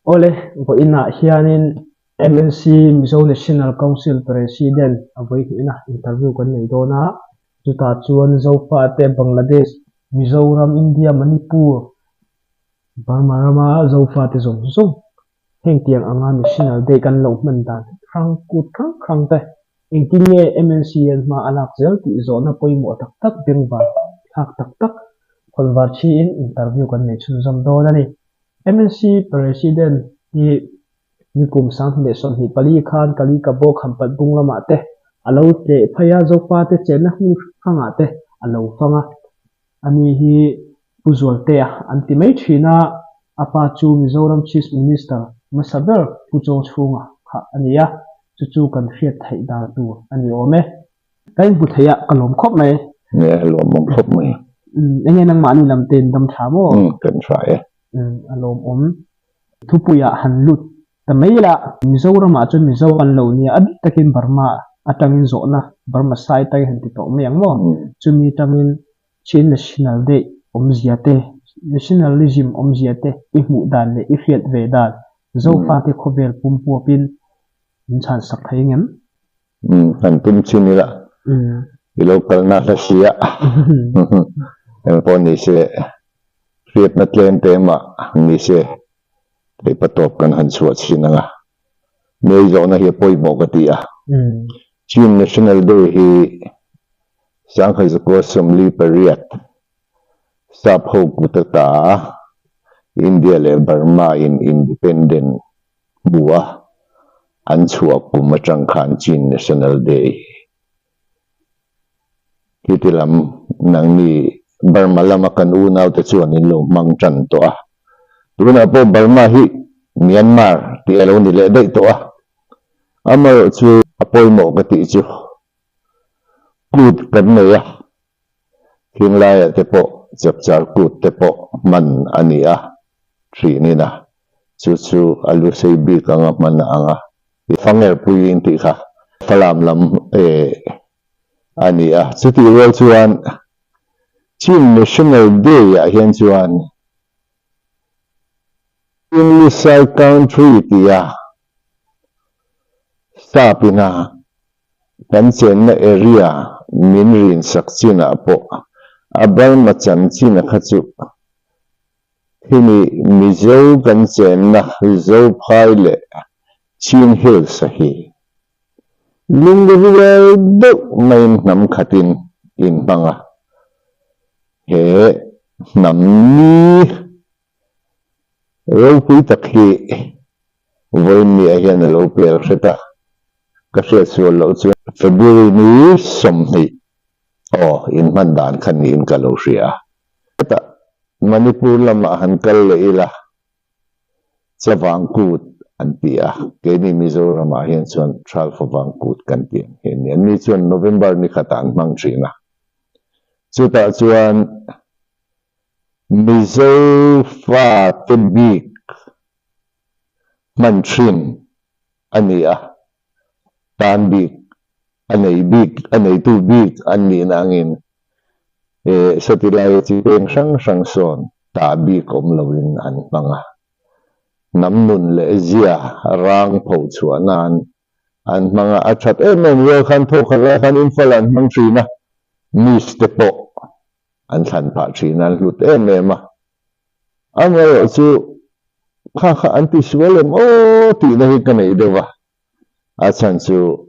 Ole bo ina hianin MNC Mizo National Council President avoi ina interview kan nei dona chuta chuan zofa te Bangladesh Mizoram India Manipur Burma zofa te zong zong heng tiang anga national day kan lo man dan khang kut khang te engkinge MNC en ma alak zel ti zona poimo tak tak dingba hak tak tak konvar chi in interview kan nei chun zam do ni MNC President ni kum sang le son hi pali khan kali ka bo khampat bung lama te alo te phaya zopa te chena hu khanga te alo fanga ani hi puzol te antimate thina apa chu Mizoram Chief Minister Masaber puchong chunga kha ania chu kan fiat thai da tu ani ome kain bu thaya kalom khop mai ne lom mong khop mai enge nang mani lam ten dam thamo kan try alom thupuya hanlut tamela Mizoram a chu Mizoram lo ni ad takin Burma atangin zona Burma sai tai han ti to meng mo chumi tangin chin national day omziate nationalism omziate imu dan le ifiat ve dan zofa te khovel pumpu pin inchan sak thaingem kan tum chinila local na sia en poni se fiat na tlen tema ni se te patop kan han suat sinanga nei zona hi poi mo ka tia chin national day hi shanghai ko assembly period sap ho kutata India le Burma in independent bua an chuak puma changkhan chin national day kitilam nang ni Burma lama kan unaw te chuan in lo mang chan to a tuna po Burma hi Myanmar ti alo ni le dai to a amar chu apoi mo ka ti chu kut kan ne ya hinglai te po chapchar kut te po man ania ni na chu alu sei bi ka nga man anga fanger puin ti kha falam lam ania chuti wel chuan chin national day ya hian chuan English country ti ya sapina kan chen na area minrin sakchina po abal machan china khachu hini Mizo kan chen na Mizo phaile chin hill sahi lungwel do main nam khatin in banga he nam ni ro pui takhi volmi ahian lo per khata ka se so lo chu February ni somni in mandan khanin ka lo ria ta Manipur lama han kal le ila chawangkut antia keni Mizoram a hian chuan thral fawangkut kan tiam hen ni chuan November ni khatan mang thina chuta chuan Mizo fa te big mantrin ania tan big anei tu big ani nangin satilai chi peng sang son ta big om lawin an manga namnun le zia rang pho chuanan an manga achat wel khan tho khala khan infalan mang thina mis te po an than pa thina lut ma amaro chu kha anti swelem ti na hi kanei dewa achan chu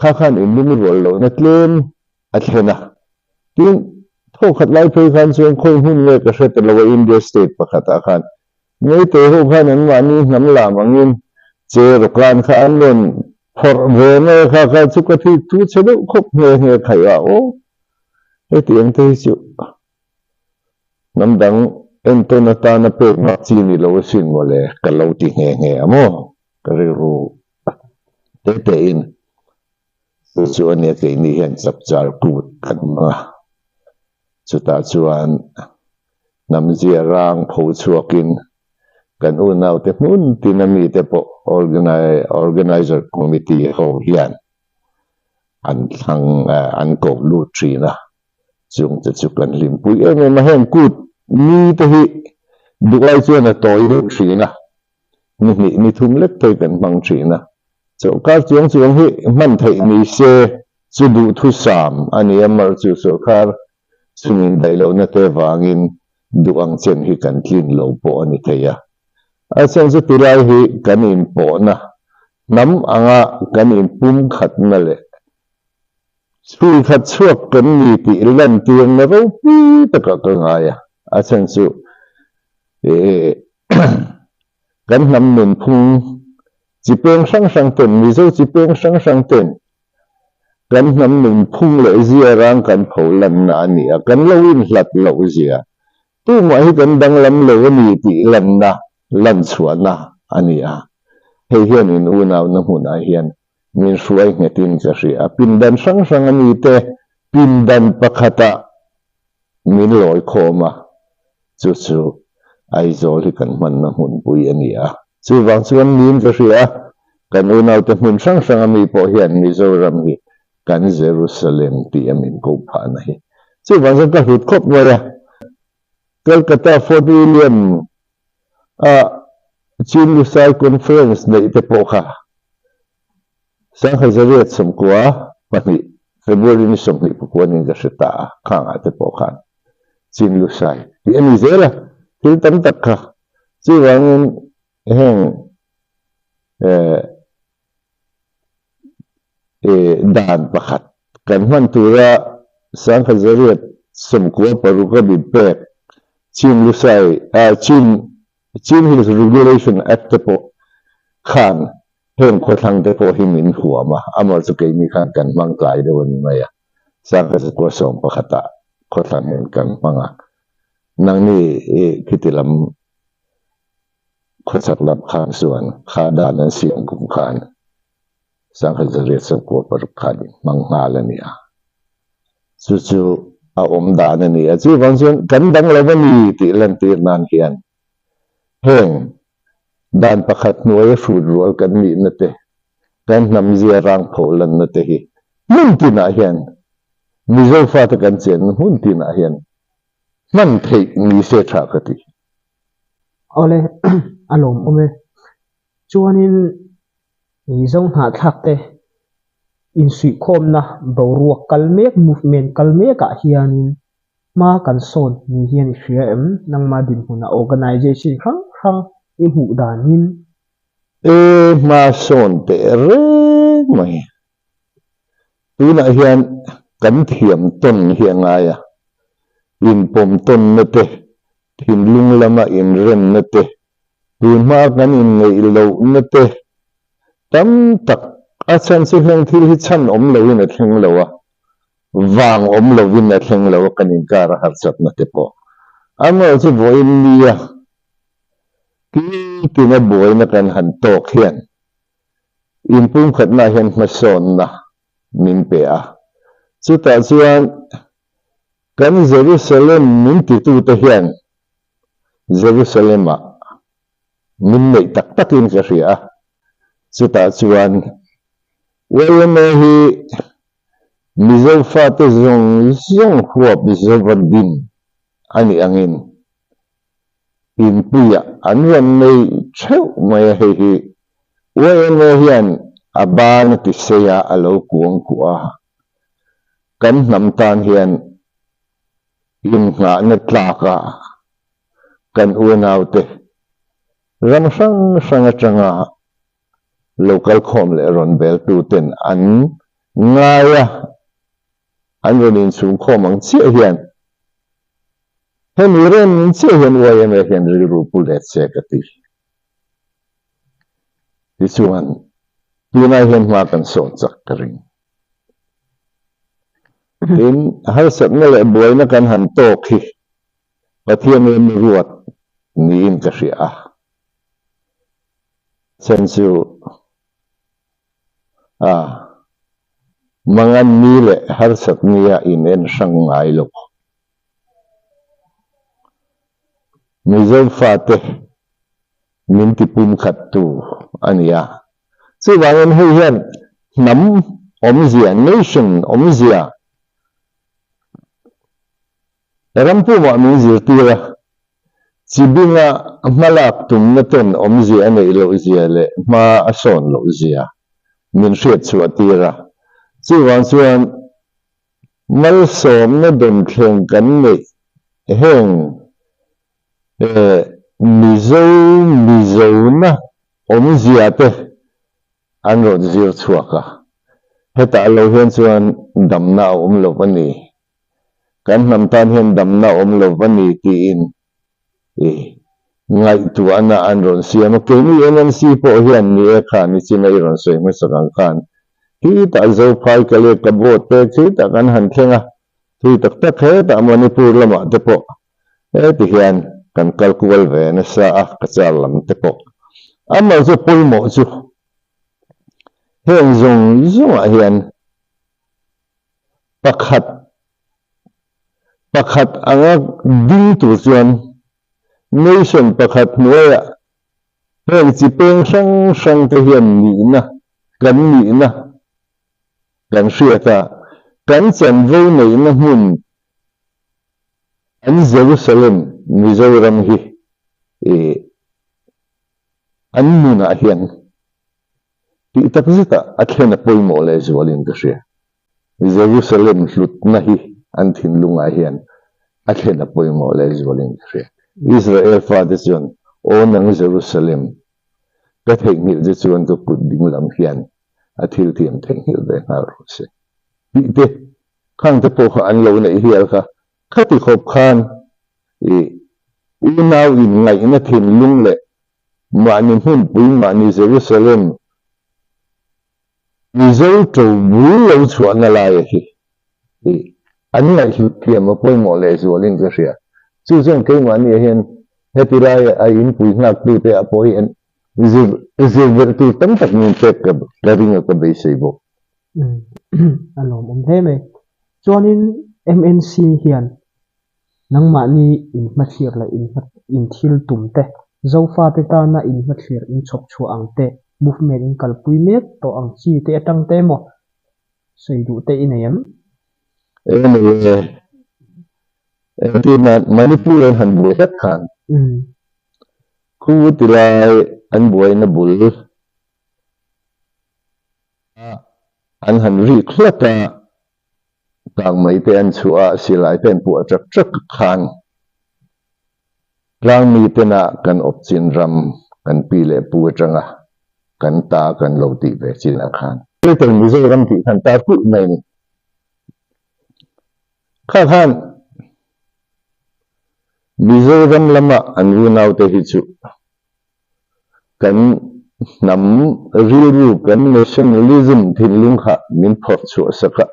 khan in limit wal lo na tlen athena tin tho khat lai phei khan chuan khoi hun le ka hret lo India state pakhata khan nei te ho khan an mani nam la mangin che roklan kha an lon for vene kha chu ka thi tu chelo khop nge khaya tiang te chu nam dang entona ta na pe ma chi ni lo sin mole ka lo ti nge amo ka ru te in chu ania ke ni hian chapchar kut kan ma chuta chuan namzia rang pho chuakin kan unaw te mun tinami te po organizer committee ho hian an ko lu trina chung te chu kan limpui ma hen kut ni te hi đục lại chuyện là tối được chỉ na ni thum lek thôi cần bằng chỉ na chỗ các chuông hi man thấy ni se chu du thu sam anh em mà chu so khar sunin dai lo na te wangin duang chen hi kan tlin lo po ani theya a chen chu tirai hi kan in po na nam anga kan in pum khat na le sui khat chuak kan ni ti lan tiang na ro pi taka ka ngaya a chen chu kan nam nun phung chỉ peng sang ten mi zo chỉ peng sang ten kan nam nun phung le zia rang kan phau lan na ni a kan lo in hlat lo zia tu ma hi kan dang lam lo ni ti lan na lan chuan na ani a hei hian in unaw na hun a hian min suai ngetin ka ri a pin dan sang ani te pin dan pakhata min loi khoma chu ai zol hi kan man na hun pui ani a chu wang chuan nin ka ri a kan unaw te mun sang ami po hian Mizoram hi kan Jerusalem ti amin ko pha na hi chu wang chuan ka hut khop wa Calcutta Fort William Chin Lusai Conference na ite po ka sang Hazariat som kwa pani February ni som ni po ni ka sita kang ate po kan Chin Lusai ti ani zela til tam tak ka chu wangin heng dan pakhat kan man tura sang Hazariat som kwa paruka bipek Chin Lusai Chin Hills Regulation Act po khan heng ko thang te po himin huwa ma amar chu ke mi khan kan mang kai de won maya sang ka ko som pakhata ko thang hen kan manga nang ni kitilam ko sak lap khan suan kha da nan siang kum khan sang ka zare sa ko par khan mang halania chu a om da na ni a chu wang chuan kan dang lo ni ti lan tir nan hian heng dan pakhat nuai food roll kan ni na te kan nam zia rang pholan na te hi mun tina hian mizo fa ta kan chen mun tina hian man thei ni se tha ka ti ole alom ome chuanin zong ha thak te in sui khom na boruak kalmek movement kalmeka hianin ma kan son ni hian hriam nang ma din huna organization khang i hu danin ma son te re mai tuna hian kan thiam ton hianga ya in pom ton na te thin lung lama in ren na te tun ma kan in ngei lo na te tam tak a chan chu heng thil hi chan om lo in a thleng lo a wang om lo in a thleng lo kan in kar har chat na te po amo chu voin nia ki na boy na kan han tok hian in pum khat na hian ma son na min pe a chu ta chuan kan Jerusalem min ti tu te hian Jerusalem a min nei tak takin ka ria chu ta chuan wayama hi mizo fa te zong huap zovan din ani angin in puya anwan nei cheu mai hi wayama hian aban ti seya alo kuang kuwa kan nam tan hian in nga na tlaka kan unaw te ram sang atanga local khom le ron bel tu ten an ngaya an ronin sung khom ang chia hian hen ren chia hian wayama hian ru pulet se kati isuan tuna hian ma kan so chak karing in har sat na le boy na kan han to khi pathian em ruat ni in ka ria sensu mangan ni le har sat nia in en sang ngai lo mizo fa te min ti pum khat tu ania chu wangen hu hian nam omzia nation omzia rampu ma min zir tira chỉ biết mà lạc tụm nó tên ông gì anh ấy lâu gì lệ mà son lâu gì mình sẽ chùa tira chỉ hoàn toàn mal xóm nó đồn khen cắn này hèn mi dâu na ông gì thế anh rồi diệt chùa cả hết ta lâu hơn chuan đầm na ông lâu văn nì cái nằm tan hơn đầm na ông lâu văn nì tin ngay tu anh rồi xem cái này anh si po hiền ni khan ni chín này rồi xem mới sang khan khi ta dâu phai cái lệ cái bột pe khi ta kan han khenga thì tất hết ta Manipur lama te po thì hiền kan kalkual về nó sa ka chal lam te po amma zo poi mo chu hiền zong hiền pakhat anga ding tu chuan nation pakhat nuaya hiền chỉ peng sang te hiền ni na kan sia ta kan chan vo nei na hun an Jerusalem Mizoram hi an muna hian ti tak zita athena poimo le zwalin ka sia Jerusalem hlut na hi an thin lunga hian athena poimo le zwalin ka sia Israel fa de chuan onang Jerusalem ka thengil je chuan ko kut ding lam hian athil thiam thengil ve na ro se ti te khang te po kha an lo nei hial kha khati khop khan unaw in ngai na thin lung le mani hun pui mani Jerusalem Mizo to bu lo chuan na la hi an ngai hi thiam ma poi mo le zwalin ka sia chu chen ke mani hian hetirai a in pui ngak tu te a poi en Zilver tu tam tak min tek ka ring ka be sei bo alom thế mày cho nên MNC hiền nang ma ni in mathir la in thil tum te zofa te ta na in mathir in chok chu ang te movement in kalpui mek to ang chi te atang te mo sei du te inayam ti na Manipur han bu het khan khu tilai an buai na bul an han ri khlata tang mai te an chua silai pen pu atrak khan rang mi te na kan op chin ram kan pi le pu atanga kan ta kan lo ti ve chin a khan te teng mi zo ram ti khan ta ku mai ni khan mi zo ram lama an ru nau te hi chu kan nam riru kan nationalism thin lung kha min phot chu saka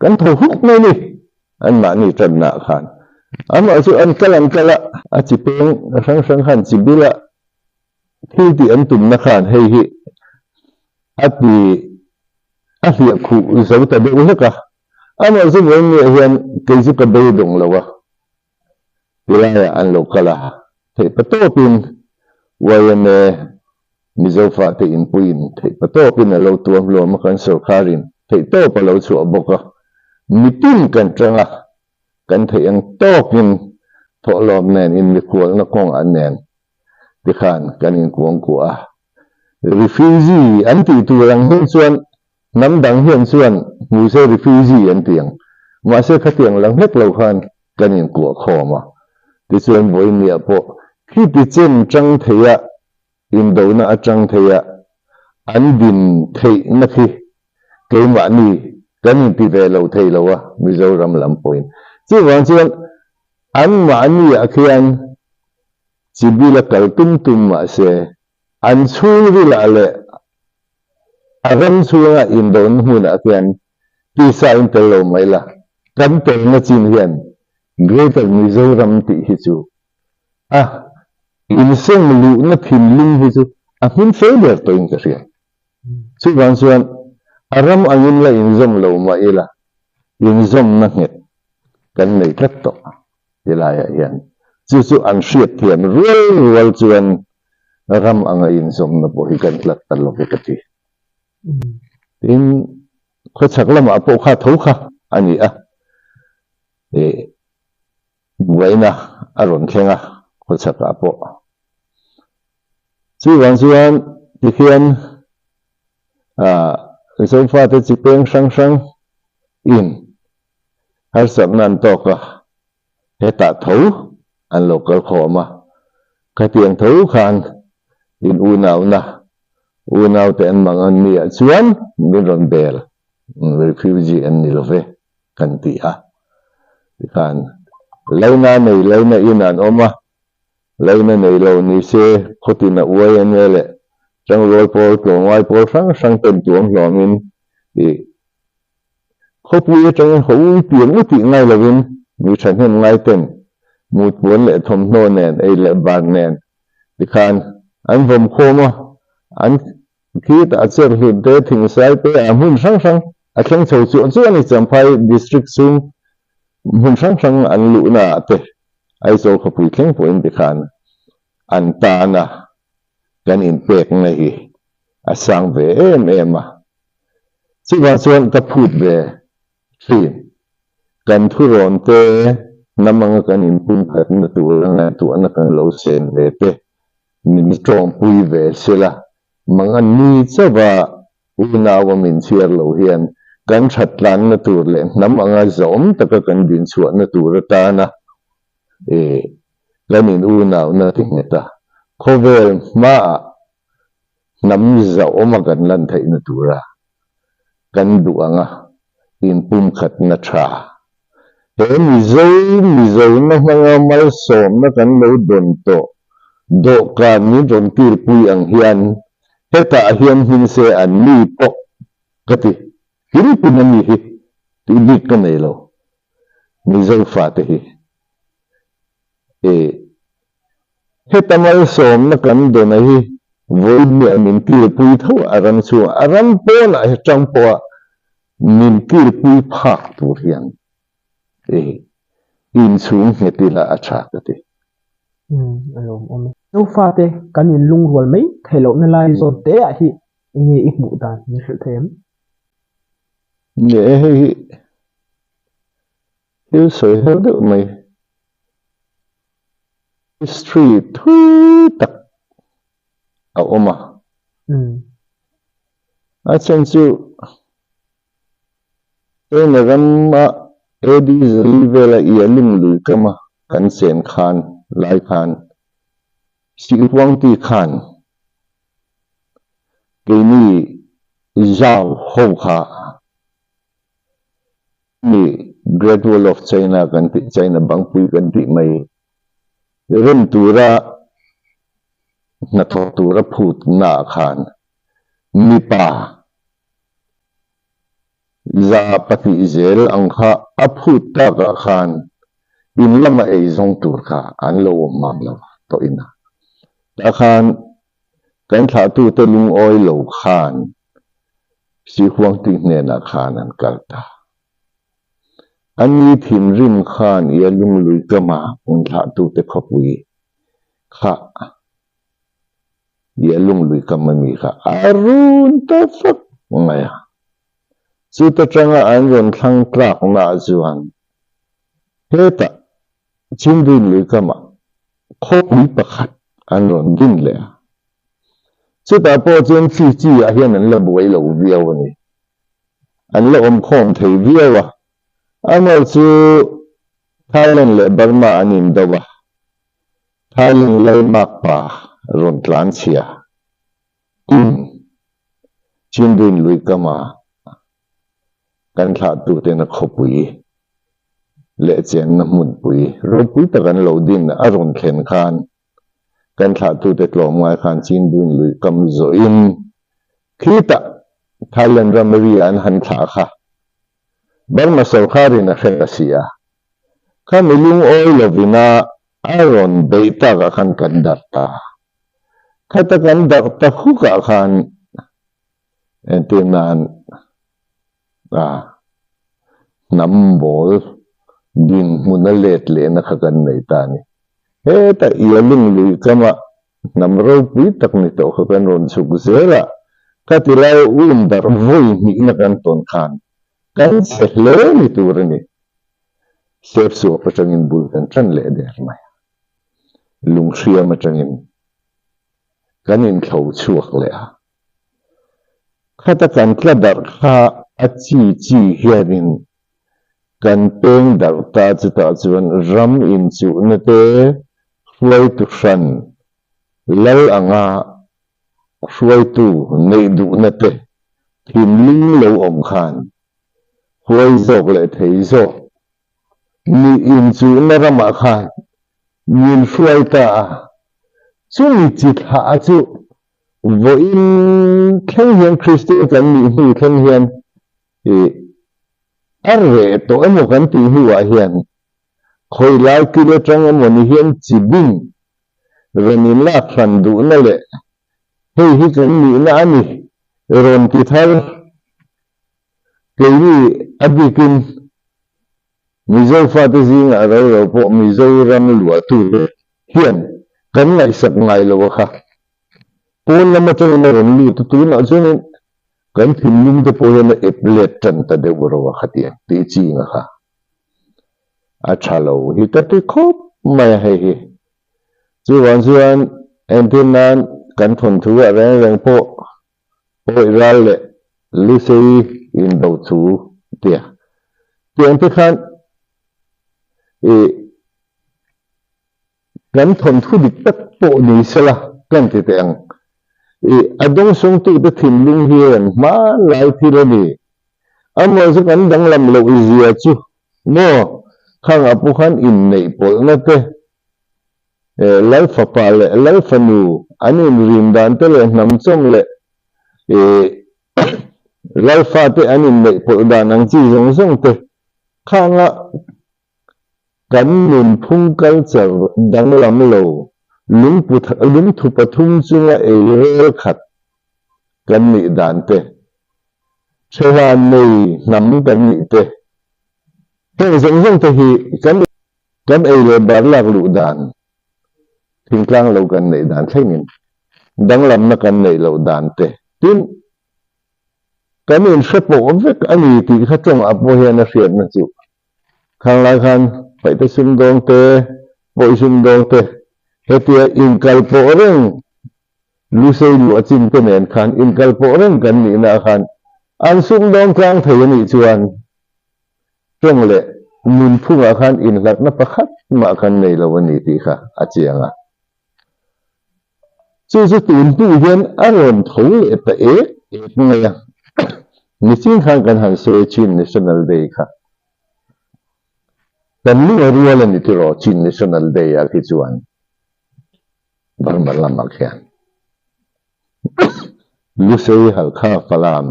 kan tho huk mai ni an ma ni tan na khan ama chu an kala a chi peng sang khan chi bila thil ti an tum na khan hei hi ati a hlia khu zo ta be ulaka ama chu wen ni hian ke ju ka be dong lawa tilaya an lo kala thei patopin wayane mizofa te in puin thei patopin a lo tuam lo ma kan sarkarin thei to pa lo chu aboka mitin kan tranga kan thei ang tokin tholom nen in mi kual na kong anen ti khan kan in kuang ku a refugee an ti tu rang hin chuan nam dang hian chuan mu se refugee an tiang ma se khatiang lang het lo khan kan in ku khoma ti chuan voi mi apo khi ti chen trăng theya in do na atang theya an din thei na khi ke ma ni kan ti ve lo thei lo wa Mizoram lam point chi wang chuan an ma ni a khian chi bila kal tum ma se an chung ri la le aram chunga in do hu na khian ti sa in tel lo mai la kan te na chin hian Greater Mizoram ti hi chu in seng lu na thin ling hi chu a hun failure to in ka ria chu wang chuan aram angin la in zom lo ma ila in zom na nget kan nei tlat to tilaya hian chu an hriat thiam rual chuan ram anga in zom na po hi kan tlat tal lo ke kati in kho chak lama po kha tho kha ani a buaina aron thenga khosaka po chuan tikhian zofa te chipeng sang in har sabnan to ka heta tho an local khoma ka tiang tho khan in unaw te an mangan mi chuan min ron bel refugee an nilove kan ti a kan leina nei leina in an oma leina nei lo ni se khotina uai an ele chang roi pol tlawai pol sang ten tuang hlawmin khopui chang ho piang uti ngai lovin mi than hen ngai ten mut buan le thom no nen ei le bar nen tikhan an vom khoma an khi ta cher hu de thing sai pe amun sang a theng chho chu ani champhai district sung mun sang an lu na te ai zo khopui thleng point tikhan an ta na kan in pek na hi asang ve em a chuan ka phut ve thin kan thuron te namanga kan in pun khat na tu na kan lo sen ve te min trom pui ve sela mangan ni chawa unawa min chiar lo hian kan thatlan na tur le namanga zom taka kan din chuan na tur ta na kan in unaw na tingeta khovel ma nam zoma kan lan thai na tura kan duanga in pum khat na tha he mi zo na hanga mal som na kan lo don to do kan ni don tir pui ang hian heta hian hin se an mi po kati hiri punani hi ti dik ka nei lo mi zo fa te hi heta mal som na kan do na hi voi mi amin tir pui tho aran chu aran po na he chang po min tir pui phak tur hian in chung hetila acha kati alom om no fate kan in lung rol mai thelo na lai zo te a hi nge ik mu dan ni hre them nge hi soi he de mai history thui tak a oma a chen chu na gamma edi zrivela ialim lui kama kan sen khan lai khan si huang ti khan ke ni zao ho kha ni Great Wall of China kan ti China bangpui kan ti mai ren tura na tura phut na khan mi pa za pati zel angkha aphut ta ka khan in lama ei zong tur kha an lo mam lo to ina ta khan kan tha tu te lung oi lo khan si huang ti ne na khan an kalta ani thim rim khan ya lung lui kama un tha tu te khopui kha ya lung lui kama mi kha arun ta fak maya chu ta changa an ron thlang trak na chuan heta chindin lui kama khopui pakhat an ron din le chu ta po chen chi a hian an la buai lo viaw ni an la om khom thei viawa amal chu Thailand le Burma anin dawa Thailand le makpa ron tlan chia chindin lui kama kan tha tu te na khopui le chen na mun pui ro pui ta kan lo din aron thlen khan kan tha tu te tlom ngai khan chin dun lui kam zo in khita Thailand ramari an han tha kha Burma sarkari na khasia kha milung oi lovina aron beita ka khan kandarta khata kandarta khuka khan entinan nambol din munalet le na khakan nei tani heta ialung lui kama namro pui tak ni to khakan ron suk zela katilai dar voi ni na kan ton khan kan se le ni turni sep su pa changin bul kan tran le der mai lung ria ma tangin kanin thau chuak le a khata kan tla dar kha a chi hianin kan peng dar ta chuta chuan ram in chu na te hruai tu hran lal anga hruai tu nei du na te thim ling lo om khan hruai zawk le thei zawk ni in chu na rama khan nhìn hruai ta chu ni chi tha chu vo in khen hian Christi kan ni hu khen hian arre to emo kan ti hu a hian khoi lai kilo tang emo ni hian chi bing renin la thran du na le hei hi kan ni na ani ron ti thar keini abikin mizo fa te jing a ro po mizo ram lua tu hian kan ngai sak ngai lo kha pon lama chang na ron lu tu na chuan kan thim lim te po na eplet tan ta de ro khatia ti chi nga kha a thalo hi ta ti khop mai hai hi chuan antenna kan thon thu a reng po ral le lu sei in do chu tia tiang te khan kan thon thu dik tak po ni sala kan ti teng adong song tu te thim ling hian ma lai thi le ni amo zu kan dang lam lo izia chu no khang apu khan in nei pol na te lai fa pa le lai fa nu anin rim dan te le nam chom le lai fa te anin nei pol dan ang chi zong te khanga kan nun phung culture dang lam lo lung thu pathum chunga rel khat kan ni dan te chewan nei nam kan ni te zong te hi kan le bar lak lu dan thing tlang lo kan nei dan thlengin dang lam na kan nei lo dan te tin kan in hrepo vek ani ti kha chong apo hian a hriat na chu khang lai khan pai te sum dong te poi sum dong te hetia in kalpo reng lu sei lu achin te nen khan in kalpo reng kan ni na khan an sum dong tlang thei ani chuan chong le mun phunga khan in lat na pakhat ma khan nei lo ani ti kha achianga chu tun tu hian aron thol le ta ngai ni chin khan kan han se chin national day kha kan lu rual ani ti ro chin national day a ki chuan bar lam khian lu sei hal kha falam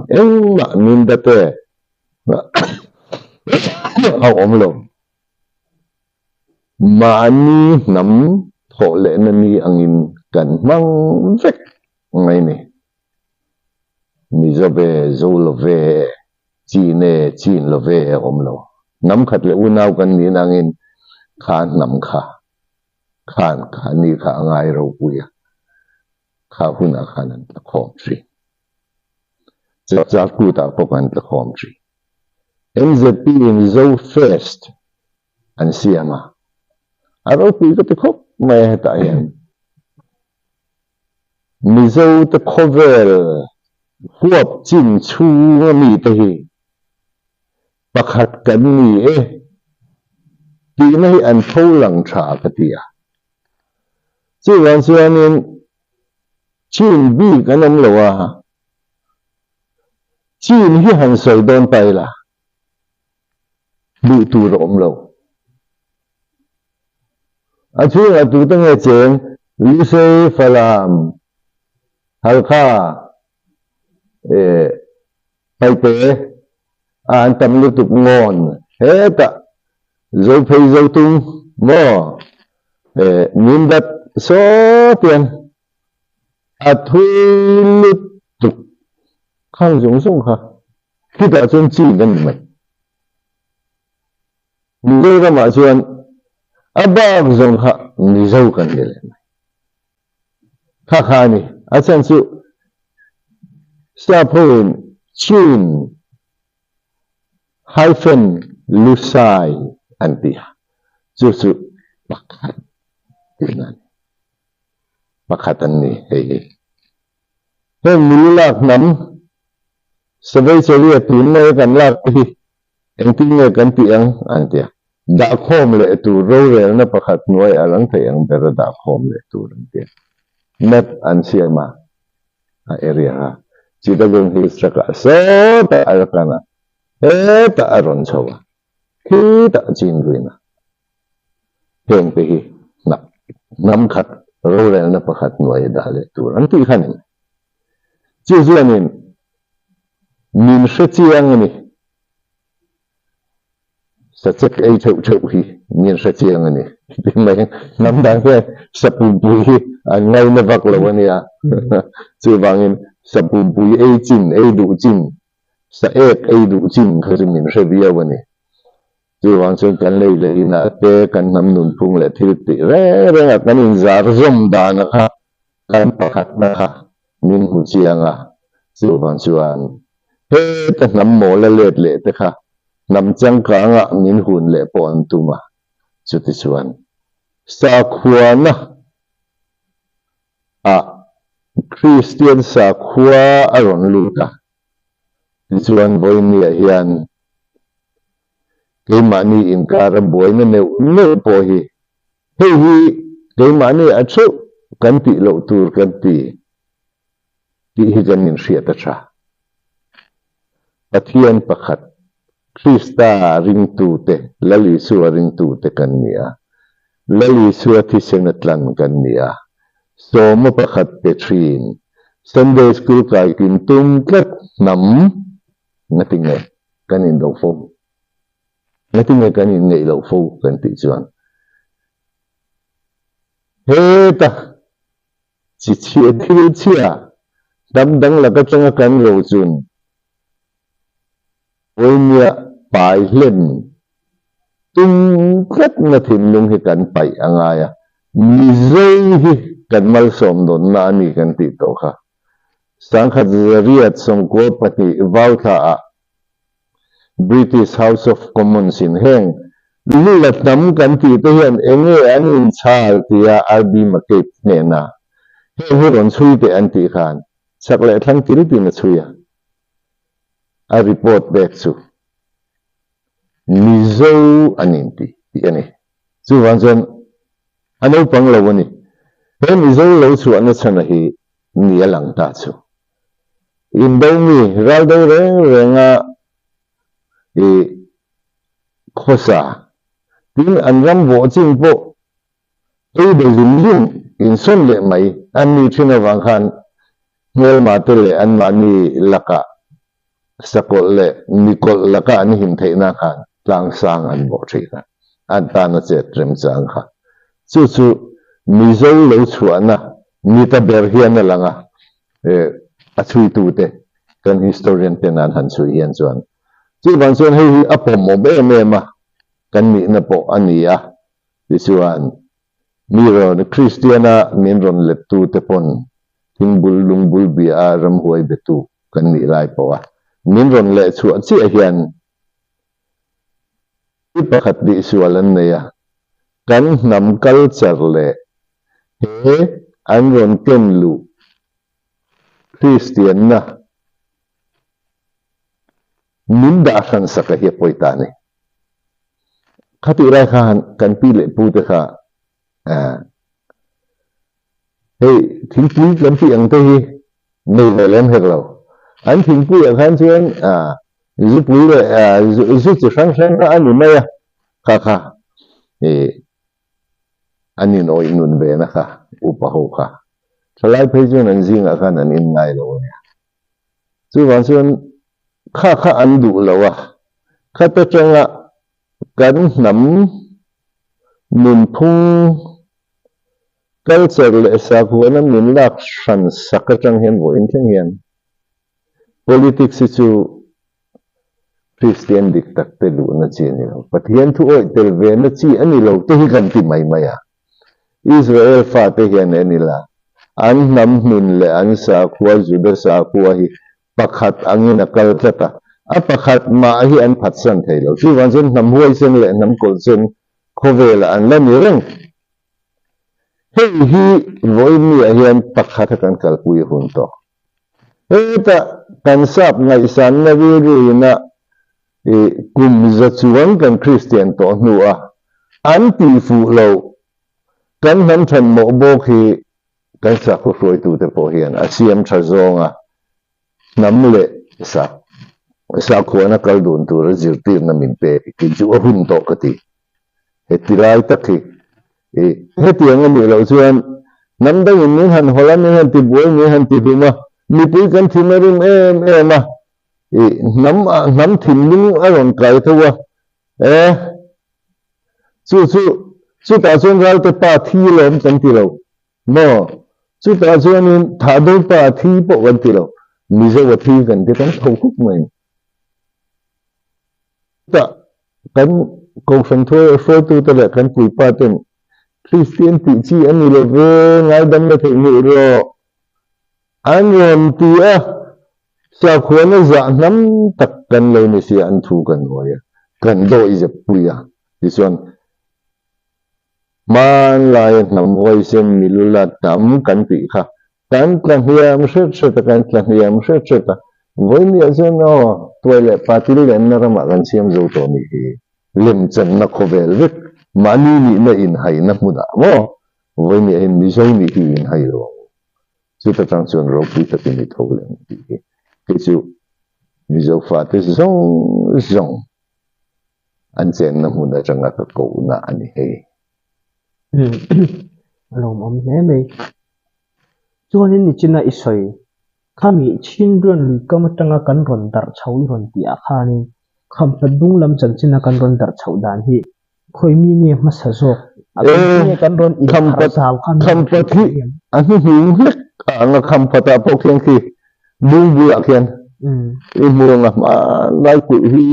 ma min da te au om lo ma ni nam tho le na ni angin kan mang vek ngai ni mi zobe zolove chin love om lo nam khat le unau kan ni nangin khan nam kha ni kha ngai ro puya kha huna khanan ta khom tri cha ku ta pokan ta khom tri NZP in zo first an siama aro pi ka te khop mai ta yan mi zo ta khovel huap chin chu mi te hi pakhat kan ni ti nei an tho lang tha ka tia chuan in chin bi kan am lo wa chin hi han soi don pai la lu tu rom lo a chu a tu tang e chen lu sei falam hal kha pai pe an tam lu tu ngon heta zo phei zo tung mo min dat so tiền a thui lu tu khang jong song kha khi ta chon chi gan mai ni ra ma chuan aba zong kha ni zo kan le kha ni a chan chu Sapon chin hyphen lusai antia chu pakhat tinan pakatan ni hei nilak nam sabay chali tunay kan lak ang tingay kan tiang antia da khom le tu rorel na pakhat nuai alang thei ang bera da khom le tu antia net an siama a area ha chidagong hills ka so ta alkana ta aron chawa khi ta chinguina heng pe hi nam khat rorel na pakhat nuai da le tu anti khanin chi zuanin min shechiang ni sa chek ai chau hi min shechiang ni mai nam dang ke sapupui an ngai na vak lawania chu wangin sapupui ai chin ai du chin sa ek ai du chin khari min shebia wani chu wang chen kan lei le ina te kan nam nun phung le thil ti re re kan in zar zom dan kha kan pakhat na kha min hu chianga chu wang chuan he ta nam mo la let le te kha nam chang ka nga min hun le pon tuma chu ti chuan sa khuana a Christian sa khua aron luta ti chuan boini a hian ke mani in kara boina ne po hi hi ke mani a chu kan ti lo tur kan ti hi kan in ria ta cha pathian pakhat Krista ring tu te lali su ring tu te kan nia lali su thi senatlan kan nia so mo pakhat petrin Sunday school kai kin tum tlat nam nating ne kan in do fo nating ne kan in nei lo fo kan ti chuan he ta chi thil chia dam dang la ka changa kan lo chun oinia pai hlen tum tlat na thin lung hi kan pai angaya mi zai hi kan mal som don na ni kan ti to kha sangkhat riat som ko pati vautha a British House of Commons in heng lulat nam kan ti to hian enge an in chal tia RB market ne na he ron chui te an ti khan sakle thlang ti ti na chuya a report back to mizo aninti ani chu wanjon ano panglo wani he mizo lo chu an chana hi ni alang ta chu indomi raldo renga khosa tin anram bo ching po de lim in son le mai an ni thina wang khan ngel ma te le an ma ni laka sakol le nikol laka ani him theina khan tlang sang an bo thina an ta na che trem chang kha chu chu mizo lo chuana ni ta ber hian langa a chui tu te kan historian te nan han chui hian chuan chu ban chuan hei apom mo be me ma kan ni na po ania ti chuan miro na Christiana min ron le tu te pon tingbul lungbul bi a ram huai betu kan ni lai po a min ron le chu chi a hian i pakhat di sualan ne ya kan nam culture le he an ron ken lu Christian na min da khan saka hi poitani khati rai khan kan pi le pu te kha hey thing pi kan pi ang te hi nei le len her lo an thing pi ang khan chuan zu pu le zu chi sang sang an ni mai kha kha ani noi nun be na kha upa ho kha salai phei chuan an jing a khan an in ngai lo nia chu wan chuan kha an du lo wa kha ta changa kan nam min phung culture le sa khuana min lak san sakatang hen wo in theng hian politics chu Christian diktak te lu na chi ni lo pathian thu oi tel ve na chi ani lo te hi kan ti mai maya Israel fa te hian ani la an nam min le an sa khua juda sa khua hi pakhat angina kalthata a pakhat ma hi an phat san thei lo chu wan chen nam huai sen le nam kol chen khovela an la ni reng hei hi voi mi a hian pakhat kan kal pui hun to eta kan sap ngai san na ri ri na kum za chuan kan Christian to hnuwa an ti fu lo kan han than mo bo khi kan sa khu roi tu te po hian a siam tha zonga nam le sa khuana kal dun tu ra zir tir na min pe ki chu hun to ka ti hetilai takhi hetiang mi lo chuan nam dang in min han holam min han ti boi min han ti huma mi pui kan thimarim em a nam thim ning a ron kai thawa chu ta chuan ral te pa thi lom kan ti lo no chu ta chuan in tha do pa thi po kan ti lo mi zo wa thi kan te kan thau khuk mai ta kan ko fan thoi fo tu ta le kan pui pa ten Christian ti chi ani le ve ngai dam na thei ni ro an yom ti a sa khona za nam tak kan le ni si an thu kan hoya kan do i je puya ti chuan man lai nam hoi sem milula tam kan pi kha kan tlan hiam hret kan tlan hiam hret voi mi chuan no toilet patil len na rama kan siam zo to mi hi lim chan na khovel vek mani ni na in hai na muda mo voi mi in mi zoi mi hi in hai lo chu ta chang chuan ro pi ta tin thau len ti ke chu mi zo fa te zong an chen na muda changa ka ko na ani he lom om ne me chuan in ni china isoi khami chindron lui kam tanga kan ron dar chhawi ron ti a khani kham dung lam chan china kan ron dar chhau dan hi khoi mi ni ma sa zo a kan ron in kham sal kham pathi an hing hek ang kham pata po khen ki bung bu akhian mu nga ma lai ku hi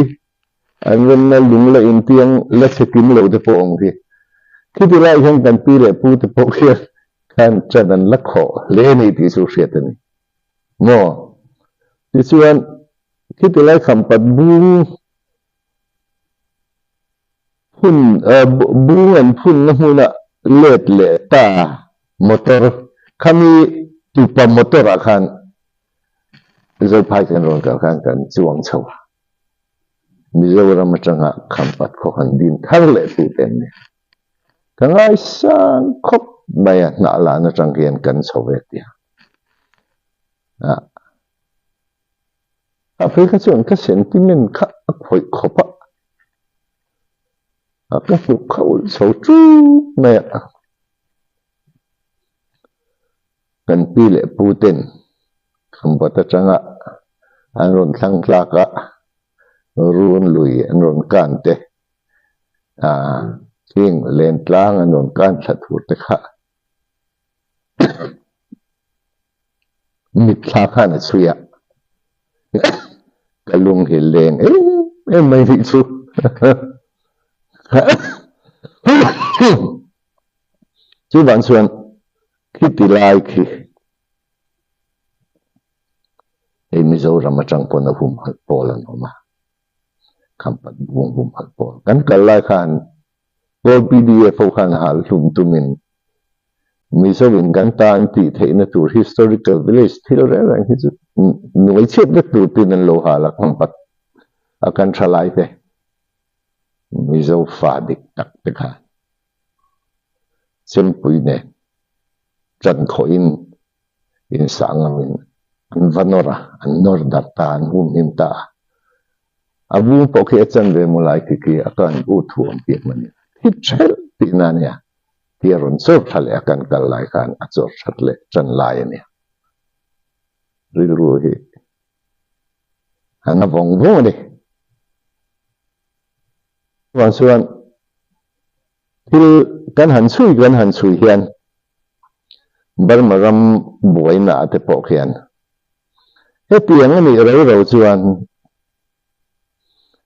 an ren na lung la in tiang la sekim lo de po ong hi ki ti lai han kan pi le pu te po khian kan chadan la kho le ni ti su hriat ani mo ti chuan ki ti lai kham pat bung phun bung an phun na huna let le ta motor khami tu pa motor akhan zai phai kan ron ka kan chuang chho mi zo ram changa kham pat kho han din thar le tu ten ne kangai san khop baya na la na chang hian kan chove tia a phei ka chuan ka sentiment kha khoi khopa ka fu khau so chu me kan pi le putin kham bata changa an ron thlang tla ka ruan lui an ron kan te king len tlang an ron kan that hu te kha mit tha kha na chuya kalung hi leng mai ri chu chu ban chuan khi ti lai khi ei mi zo ram atang pon a hum hal pol an oma kham pat bung hum hal pol kan kal lai khan gol pdf khan hal hlum tumin mi zo in kan ta an ti theina tur historical village thil re rang hi chu noi chet na tur tin an lo hala kham pat akan thalai te mi zo fa dik tak te khan chen pui ne chan kho in sangamin an vanora an nor darta an hum him ta abu po khi chan ve mulai ki akan u thuam pi mani hit chel ti na ne ti ron so thale akan kal lai khan achor thatle chan lai ne ril ru hi ana vong vo ne wan suan til kan han chui hian barmaram boina te po khian he tiang ni ro chuan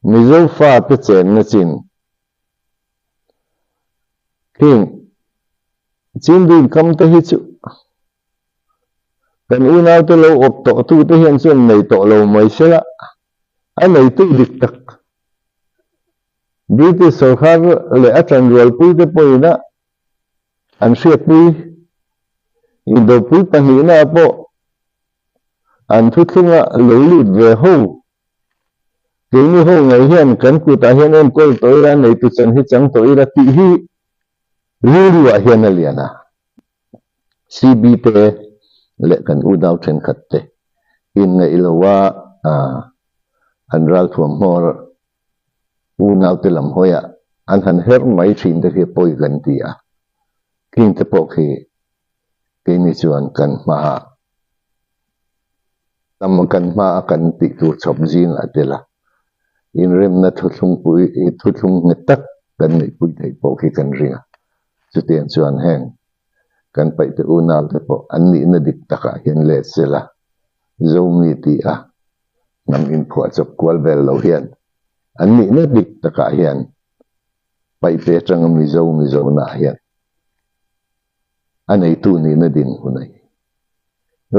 mi zo fa te chen na chin king chin din kam te hi chu kan u nau te lo op to tu te hian chuan nei to lo mai sela ai nei tu dik tak British Sarkar le atang rol pui te poina an riat pui indo pui pani na po an thu thunga lo lut ve ho ke ni ho ngai hian kan ku ta hian en kol toira nei tu chan hi chang toira ti hi ri wa hian aliana cb te le kan u dau then khat te in ngai lowa an ral thuam hor u nau te lam hoya an han her mai thin te ke poi kan ti a king te po ke ni chuan kan ma tam kan ma kan ti tu chop jing atela in rem na thuthung pui thuthung ngetak kan ni pui thei po ki kan ringa chutian chuan heng kan pai te unal te po an ni na dik taka hian le sela zomi ti a nam in phua chop kwal vel lo hian an ni na dik taka hian pai pe tang mi zo na hian anei tu ni na din hunai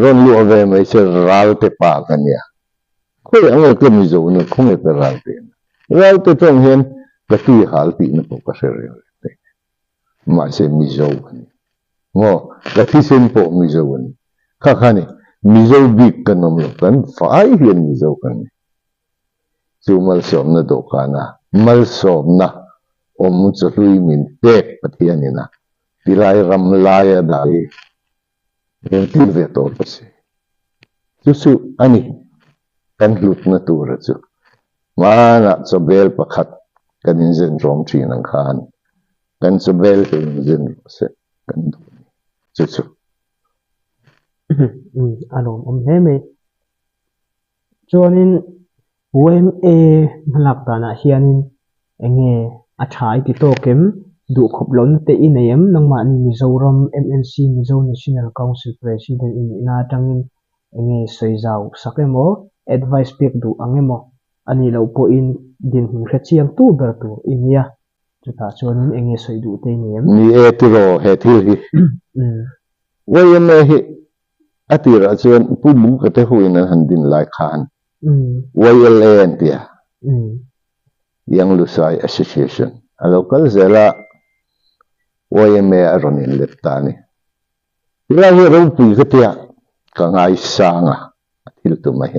ron lu ave mai se ral te pa kan ya khoi ang ke mi zo na khong e ral te tong hian ka ti hal ti na po ka se re te ma se mi zo ngo ka ti sen po mi zo ni kha khani mi zo big kan nom lo kan fai hian mi zo kan chu mal som na do kana mal som na om chu hlui min tek pathian ina tilai ram lai dai en ti ve to pase chu ani kan lut na tu ra chu mana chobel pakhat kan in zen rom thin ang khan kan chobel ke in zen se kan chu alom he me chuanin UMA malak ta na hianin enge a thai ti to kem du khoplon te inayam nangma ni Mizoram MNC Mizo National Council President in ina tangin enge soizau sakemo advice pek du angemo ani lo po in din hrechiang tu ber tu inia chuta chuanin enge soidu te niam ni e tiro he thil hi wayame hi atira chuan pumu ka te huina handin lai khan YLN tia Young Lusai Association a local zela YMA aronin leptani ila hi ro pi ka tia ka ngai sanga thil tu mai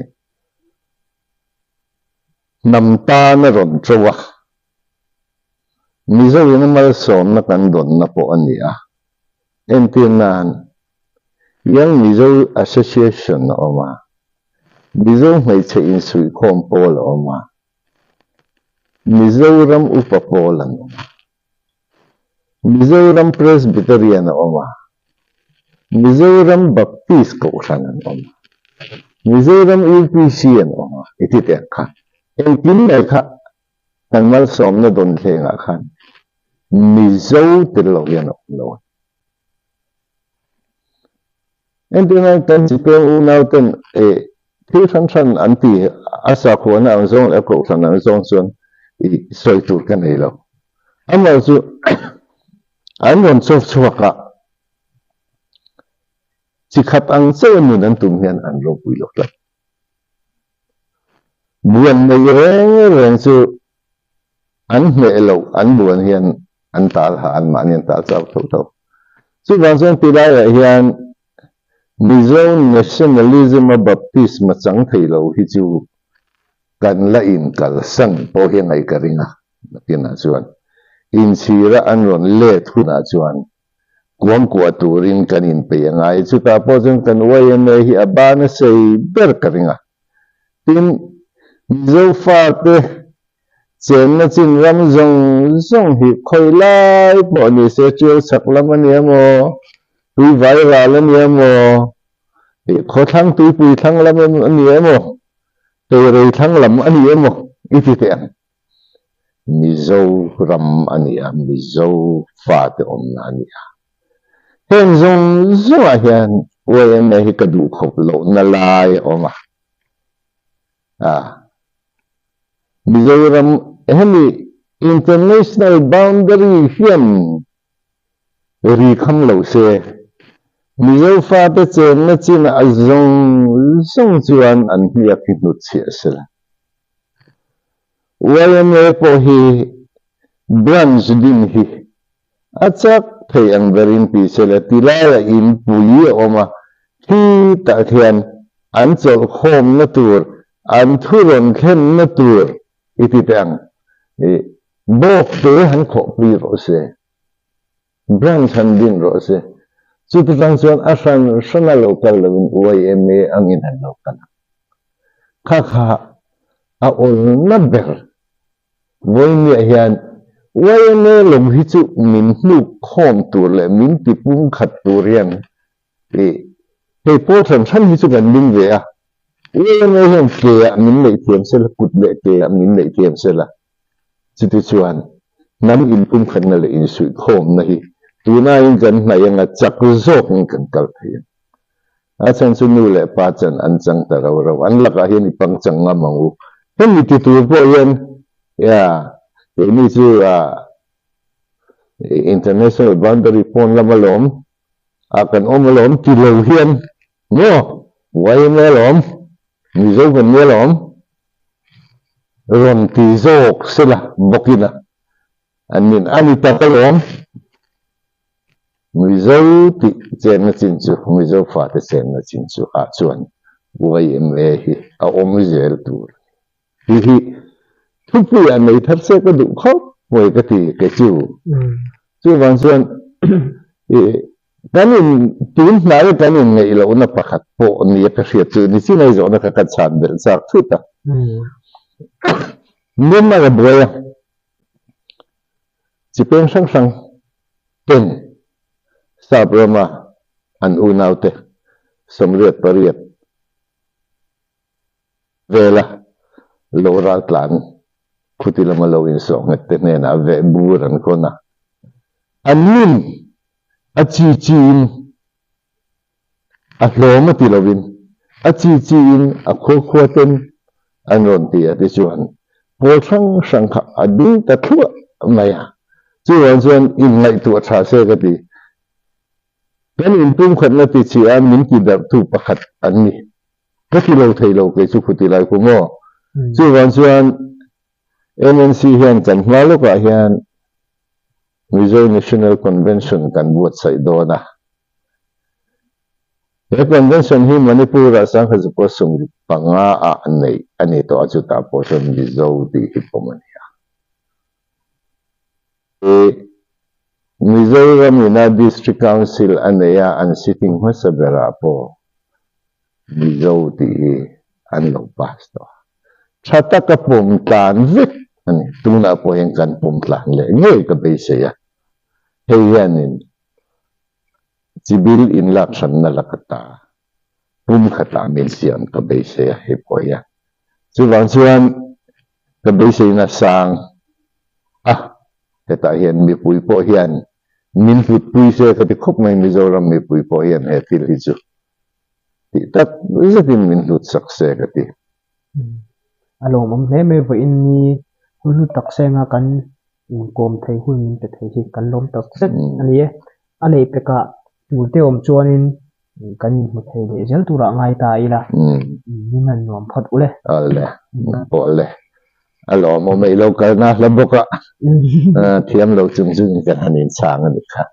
nam ta na ron trowa mizo ina mal som na kan don na po ania entinan Young Mizo Association oma Mizo mai che in sui khom pol oma Mizoram upapolan oma Mizoram Presbyterian oma Mizoram Baptist Kausanan oma Mizoram UPCN oma iti ka en kin ka kan mal som na don thenga khan Mizo Trilogian lo en tinan tan chipeng unauten thi san anti asa khona ang zong e ko san ang zong chuan I soi tur kan ei lo ama chu an ron chof chuaka chikhat ang chen mun an tum hian an ro pui lo tla buan nei reng chu an me lo an buan hian an tal ha an man hian tal chau tho chu bang chuan tilai la hian Mizo Nationalism Baptist machang theilo hi chu kan la in kal sang po hian ai karinga nakina chuan in sira an ron le thuna chuan kuam kwa turin kan in pe ngai chu ta po chen kan YMA hi abana sei ber karinga tin Mizo fa te chen na chin ram zong hi khoi lai po ni se chu saklam ani mo tui viral ani mo kho thang tui pui thang lam ani mo re thang lam ani mo iti te Mizo ram ani Mizo fa te om na ani hen zong a hian YMA hi kadu khop lo na lai oma Mizoram hemi international boundary hian ri kham lo se Mizo fa te chen na chin a zong chuan an hi a ki nu che sela YMA po hi branch din hi achak thầy ang verin pi se la ti la la in pui oma hi ta thian an chol khom na tur an thuron khen na tur iti tang bok te han kho pi ro se branch han din ro se chu ti tang chuan a sana local lovin YMA ang in han local kha kha a ol na ber voi mi hian YMA lom hi chu min hnu khom tur le min ti pum khat tur rian hei po than hi chu kan ding ve a YMA hian ke min lei thiam se la kut le ke min lei thiam se la chu ti chuan nam in pum khat na le in sui khom na hi tuna in kan na yang a chak zok kan kal thei a chan chu nu le pa chan an chang ta ro ro an la ka hian ipang chang nga mangu hen mi ti tu po hian ya ini chu international boundary pon la malom akan omalom ti lo hian no wai melom mi zo kan melom ron ti zok sila bokina anin ani ta kalom mi zo ti chen na chin chu mi zo fa te chen na chin chu a chuan YMA hi a om zel tur hiทุกอย่างในทัศน์ก็ดูเขาไว้ก็ที่เกิดจู่จู่บางส่วนการนี้ตูนหนาเลยการนี้ไงเราหน้าประคัดโปนี่ก็เสียจู่นี่สิ่งไหนจะหน้าประคัดชาญเดินสักทุกท่าเมื่อมากับบัวจะเป็นสังเป็นทราบว่ามาอันอุณาวเตสมเด็จประเรียดเวลาโลราตลานkuti la malawin so ngate ne na ve buran ko na anin achichin ahloma tilawin achichin akhokhoten anon ti ati chuan pothang sangkha adi ta thua maya chuan chuan in ngai tu tha se ka ti kan in pum khat na ti chi an min ki dar tu pakhat anni ka ti lo thei lo ke chu kuti lai ko ngo chuan chuan MNC hian kan hmalo ka hian Mizo National Convention kan buat sai dona e convention hi Manipur sang khazupo sungri panga a nei ani to achuta po son Mizo di hipomania Mizoram Ina District Council aneya an sitting hosabera po Mizo di anlo pasto chata ka pum tan vik ani tuna po yang kan pum tlan le ngei ka be se ya heyanin cibil in laksan na lakata pum khata min sian ka be se ya he po ya chuan chuan ka be se na sang kata hian mi pui po hian min put pui se ka ti khop mai Mizoram mi pui po hian he til hi chu ti tat zatin min lut sak se ka ti alom am hle me in ni hulu tak se nga kan kom thei hun te thei hi kan lom tak set ani e anei peka tulte om chuanin kan mu thei le zel tura ngai ta ila ni man nom phat ule ale pole alom mo mai lo ka na laboka thiam lo chung chung kan hanin sang ani kha